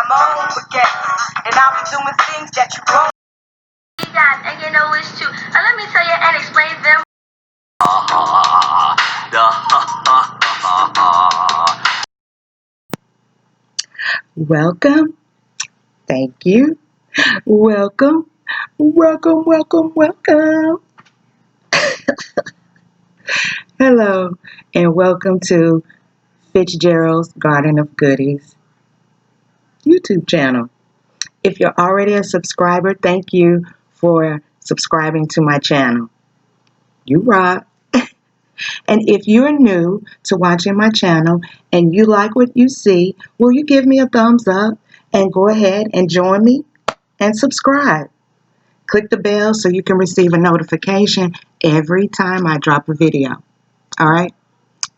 hormone forget. And I'll be doing things that you won't. Guys, and you know it's true. Now let me tell you and explain them. Welcome. Thank you. Welcome. Welcome, welcome, welcome. Hello, and welcome to Fitzgerald's Garden of Goodies YouTube channel. If you're already a subscriber, thank you for subscribing to my channel. You rock. And if you're new to watching my channel and you like what you see, will you give me a thumbs up and go ahead and join me and subscribe. Click the bell so you can receive a notification every time I drop a video. All right?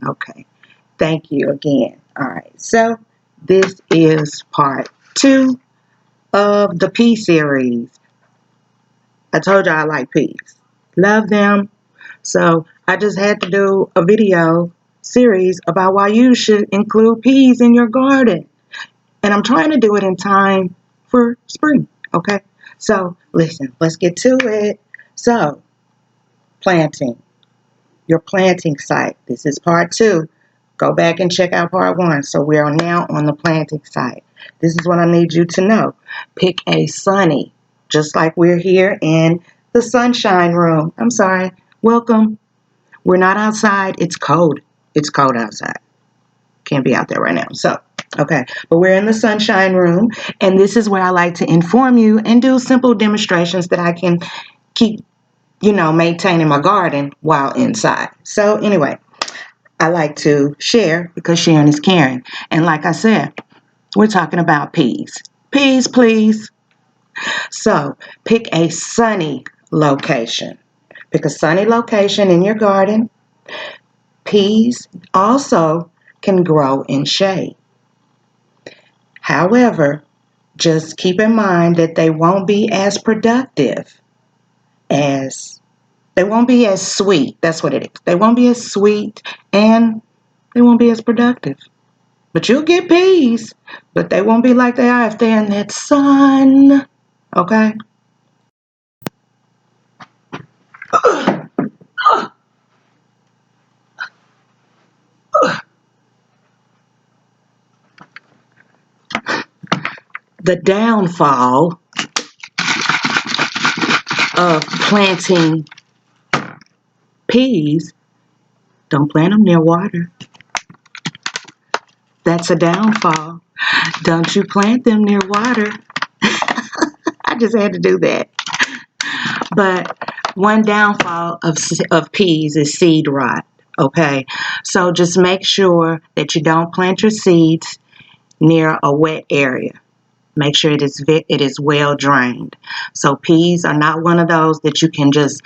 Okay. Thank you again. All right. So this is part 2 of the pea series. I told you I like peas. Love them. So I just had to do a video series about why you should include peas in your garden. And I'm trying to do it in time for spring. Okay? So listen, let's get to it. So planting. Your planting site. This is part 2. Go back and check out part 1. So we are now on the planting site. This is what I need you to know. Pick a sunny, just like we're here in the sunshine room. I'm sorry. Welcome. We're not outside. It's cold. It's cold outside. Can't be out there right now. So, okay. But we're in the sunshine room. And this is where I like to inform you and do simple demonstrations that I can keep, maintaining my garden while inside. So anyway, I like to share because sharing is caring. And like I said, we're talking about peas. Peas, please. So pick a sunny location. Pick a sunny location in your garden. Peas also can grow in shade. However, just keep in mind that they won't be as productive they won't be as sweet. That's what it is. They won't be as sweet and they won't be as productive. But you'll get peas, but they won't be like they are if they're in that sun. Okay? The downfall of planting peas, don't plant them near water. That's a downfall. Don't you plant them near water. I just had to do that. But one downfall of peas is seed rot. Okay? So just make sure that you don't plant your seeds near a wet area. Make sure it is well drained. So peas are not one of those that you can just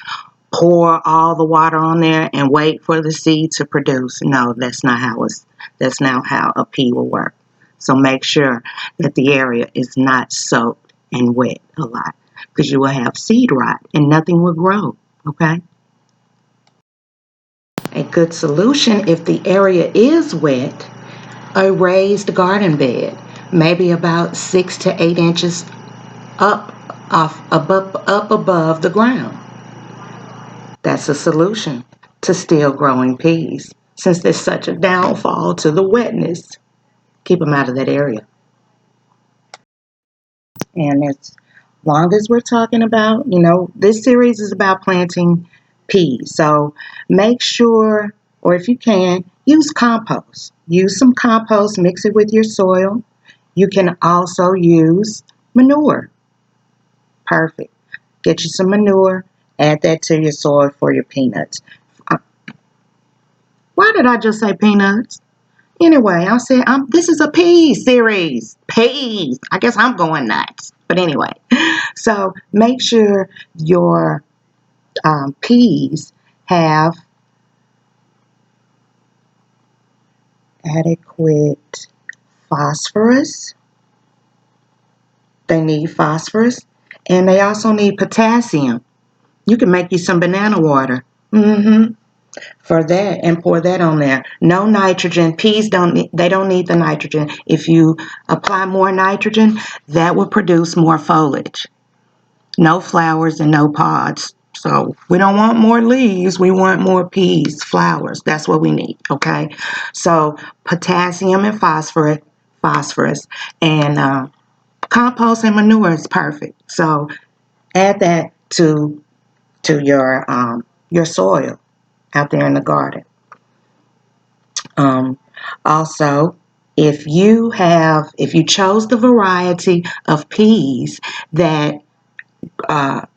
pour all the water on there and wait for the seed to produce. No, that's not how a pea will work. So make sure that the area is not soaked and wet a lot, because you will have seed rot and nothing will grow. Okay? A good solution, if the area is wet, a raised garden bed, maybe about 6 to 8 inches up above the ground. That's a solution to still growing peas. Since there's such a downfall to the wetness, keep them out of that area. And as long as we're talking about, this series is about planting peas. So make sure, or if you can, use compost. Use some compost, mix it with your soil. You can also use manure. Perfect. Get you some manure. Add that to your soil for your peanuts. Why did I just say peanuts? Anyway, I said this is a pea series. Peas. I guess I'm going nuts. But anyway, so make sure your peas have adequate phosphorus. They need phosphorus. And they also need potassium. You can make you some banana water. for that, and pour that on there. No nitrogen. Peas don't need the nitrogen. If you apply more nitrogen, that will produce more foliage. No flowers and no pods. So we don't want more leaves. We want more peas, flowers. That's what we need. Okay. So potassium and phosphorus, and compost and manure is perfect. So add that to your soil out there in the garden. Also, if you chose the variety of peas that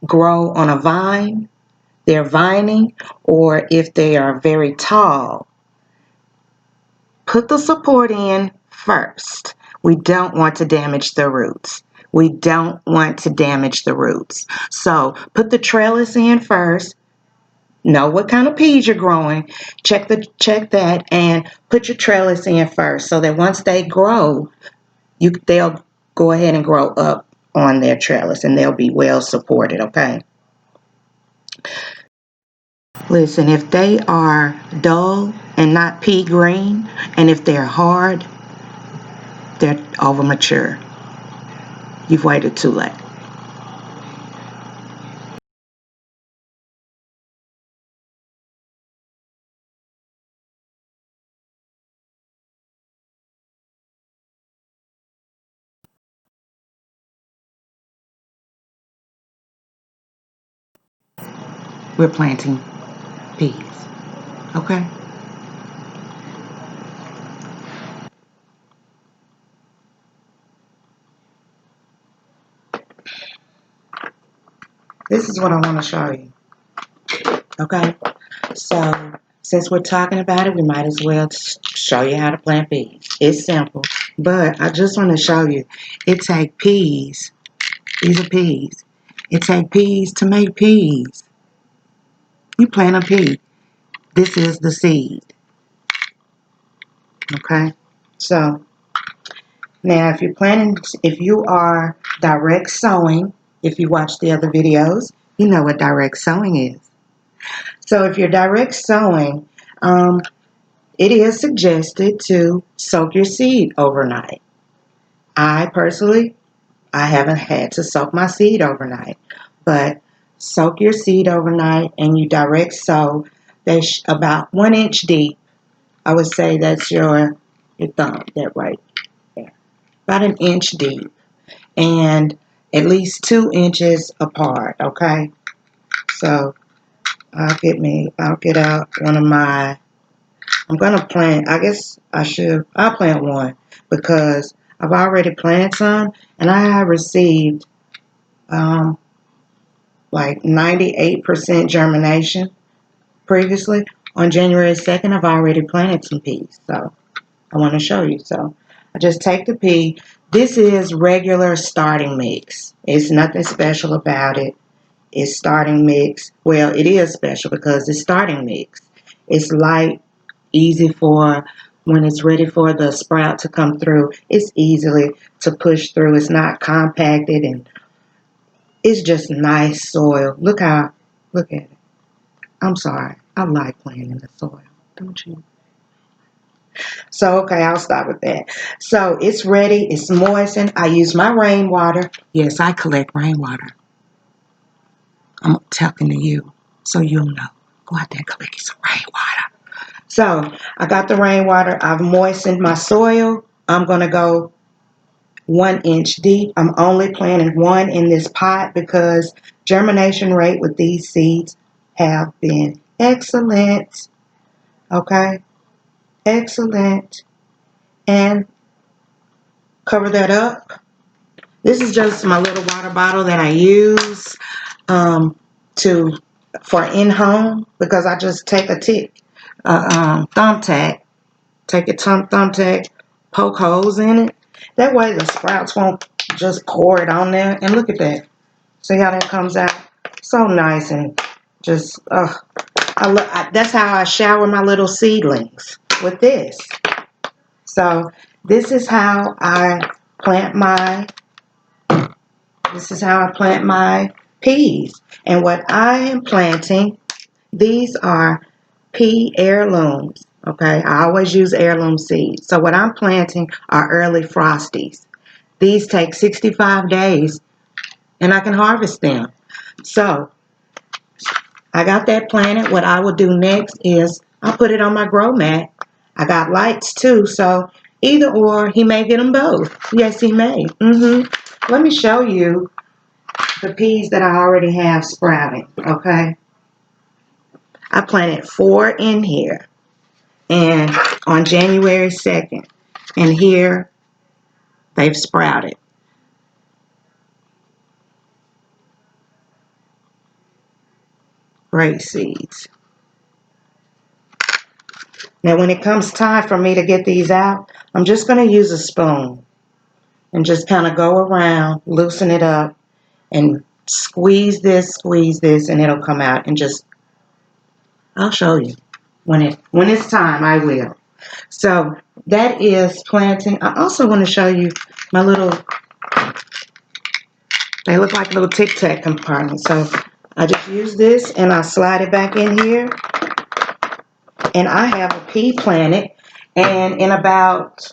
grow on a vine, they're vining, or if they are very tall, put the support in first. We don't want to damage the roots. We don't want to damage the roots. So put the trellis in first. Know what kind of peas you're growing. Check that and put your trellis in first, so that once they grow, they'll go ahead and grow up on their trellis and they'll be well supported. Okay. Listen, if they are dull and not pea green, and if they're hard, they're over mature. You've waited too late. We're planting peas. Okay. This is what I want to show you. Okay. So since we're talking about it, we might as well show you how to plant peas. It's simple, but I just want to show you. It takes peas. These are peas. It takes peas to make peas. You plant a pea. This is the seed. Okay. So now, if you are direct sowing, if you watch the other videos, you know what direct sowing is. So if you're direct sowing, it is suggested to soak your seed overnight. I personally, I haven't had to soak my seed overnight, but soak your seed overnight and you direct sow. They about 1 inch deep. I would say that's your thumb, that right there, about 1 inch deep, and at least 2 inches apart. Okay, so I'll get out one of my. I'm gonna plant. I guess I'll plant one because I've already planted some, and I have received um, like 98% germination previously. On January 2nd, I've already planted some peas, so I want to show you. So I just take the pea. This is regular starting mix. It's nothing special about it. It's starting mix. Well, it is special because it's starting mix. It's light, easy for when it's ready for the sprout to come through. It's easily to push through. It's not compacted, and it's just nice soil. Look at it. I'm sorry. I like playing in the soil. Don't you? So, okay, I'll stop with that. So, it's ready. It's moistened. I use my rainwater. Yes, I collect rainwater. I'm talking to you so you'll know. Go out there and collect you some rainwater. So, I got the rainwater. I've moistened my soil. I'm going to go 1 inch deep. I'm only planting one in this pot because germination rate with these seeds have been excellent. Okay, excellent. And cover that up. This is just my little water bottle that I use to for in home because I just take a thumbtack, take a thumbtack, poke holes in it. That way the sprouts won't just pour it on there. And look at that. See how that comes out? So nice and just that's how I shower my little seedlings with this. So this is how I plant my peas. And what I am planting, these are pea heirlooms. Okay, I always use heirloom seeds. So what I'm planting are early frosties. These take 65 days and I can harvest them. So I got that planted. What I will do next is I'll put it on my grow mat. I got lights too, so either or, he may get them both. Yes, he may. Let me show you the peas that I already have sprouting, okay? I planted 4 in here and on January 2nd, and here they've sprouted. Great seeds. Now when it comes time for me to get these out, I'm just going to use a spoon and just kind of go around, loosen it up, and squeeze this, and it'll come out. And just, I'll show you when it's time. I will. So that is planting. I also want to show you my little. They look like little Tic Tac compartments. So I just use this and I slide it back in here, and I have a pea planted. And in about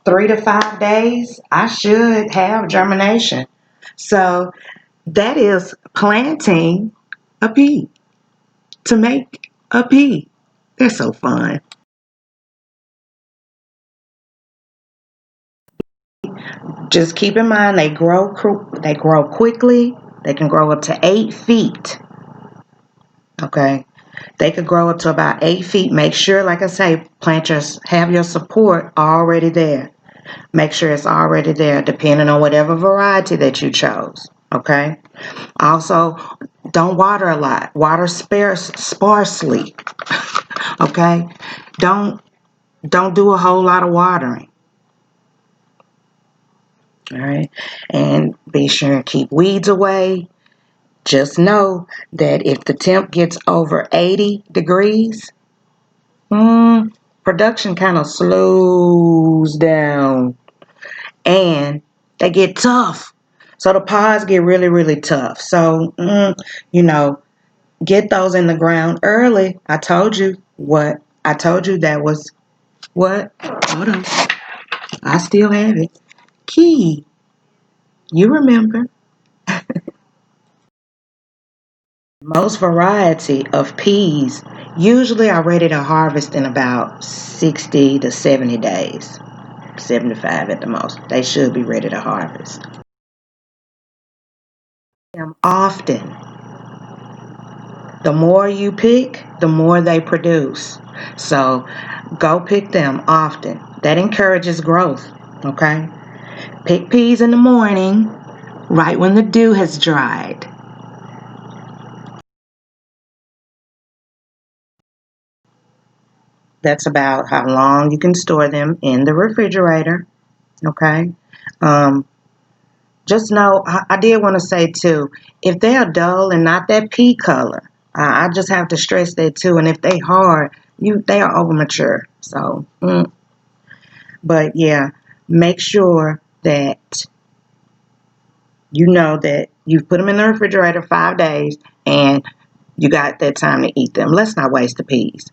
3 to 5 days, I should have germination. So that is planting a pea to make a pea. They're so fun. Just keep in mind they grow quickly. They can grow up to 8 feet. Okay, they could grow up to about 8 feet. Make sure, like I say, have your support already there. Make sure it's already there, depending on whatever variety that you chose. Okay. Also, don't water a lot. Water sparsely. Okay. Don't do a whole lot of watering. All right. And be sure and keep weeds away. Just know that if the temp gets over 80 degrees, production kind of slows down and they get tough. So the pods get really, really tough. So, get those in the ground early. I told you what? I told you that was what? Hold on. I still have it. Key. You remember. Most variety of peas usually are ready to harvest in about 60 to 70 days. 75 at the most. They should be ready to harvest. Them often. The more you pick, the more they produce. So go pick them often. That encourages growth. Okay? Pick peas in the morning, right when the dew has dried. That's about how long you can store them in the refrigerator. Okay? Um, just know, I did want to say too, if they are dull and not that pea color, I just have to stress that too. And if they hard, they are over mature. So, but yeah, make sure that you know that you've put them in the refrigerator 5 days and you got that time to eat them. Let's not waste the peas.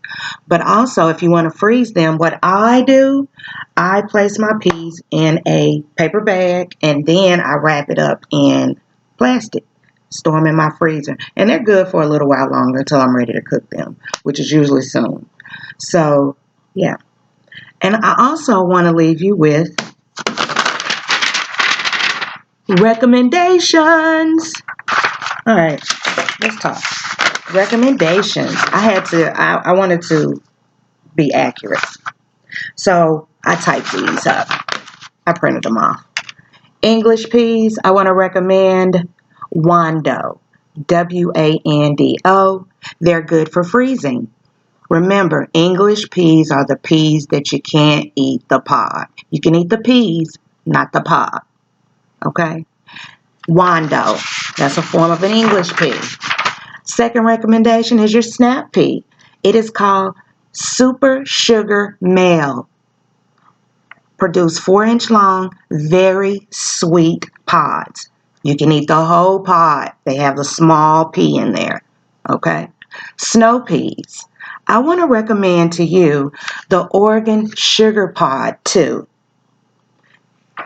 But also, if you want to freeze them, what I do, I place my peas in a paper bag and then I wrap it up in plastic. Store them in my freezer. And they're good for a little while longer until I'm ready to cook them, which is usually soon. So, yeah. And I also want to leave you with recommendations. All right, let's talk. Recommendations. I wanted to be accurate. So I typed these up. I printed them off. English peas, I want to recommend Wando. Wando. They're good for freezing. Remember, English peas are the peas that you can't eat the pod. You can eat the peas, not the pod. Okay? Wando. That's a form of an English pea. Second recommendation is your snap pea. It is called Sugar Mel. Produce 4-inch long, very sweet pods. You can eat the whole pod. They have the small pea in there. Okay? Snow peas. I want to recommend to you the Oregon Sugar Pod too.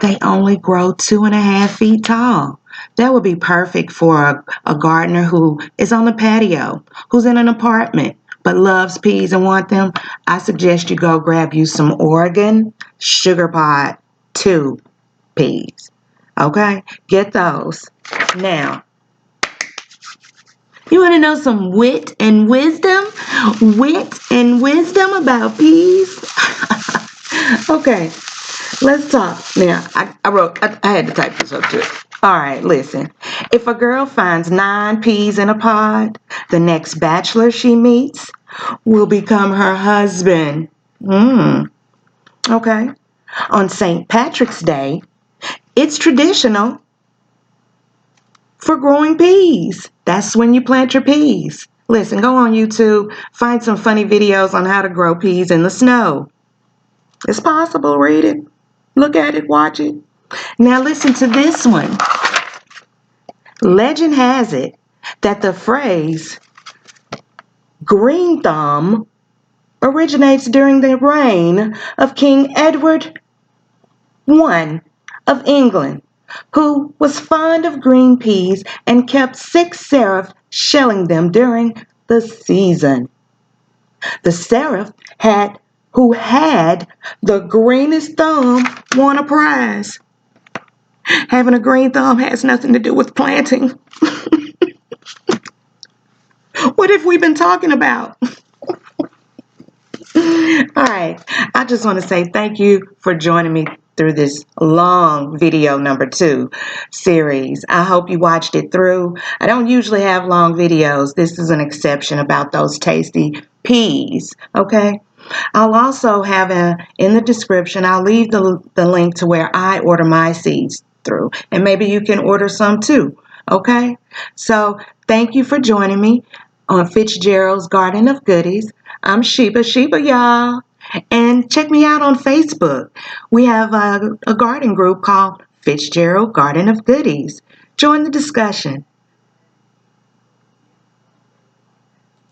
They only grow 2.5 feet tall. That would be perfect for a gardener who is on the patio, who's in an apartment, but loves peas and want them. I suggest you go grab you some Oregon Sugar Pod 2 peas. Okay? Get those. Now, you want to know some wit and wisdom? Wit and wisdom about peas? Okay, let's talk. Now, I had to type this up too. All right, listen. If a girl finds 9 peas in a pod, the next bachelor she meets will become her husband. Okay. On St. Patrick's Day, it's traditional for growing peas. That's when you plant your peas. Listen, go on YouTube, find some funny videos on how to grow peas in the snow. It's possible. Read it, look at it, watch it. Now listen to this one. Legend has it that the phrase green thumb originates during the reign of King Edward I of England, who was fond of green peas and kept 6 seraph shelling them during the season. The seraph who had the greenest thumb won a prize. Having a green thumb has nothing to do with planting. What have we been talking about? All right. I just want to say thank you for joining me through this long video number 2 series. I hope you watched it through. I don't usually have long videos. This is an exception about those tasty peas. Okay. I'll also have in the description, I'll leave the link to where I order my seeds through. And maybe you can order some too. Okay. So thank you for joining me on Fitzgerald's Garden of Goodies. I'm Sheba, y'all. And check me out on Facebook. We have a garden group called Fitzgerald Garden of Goodies. Join the discussion.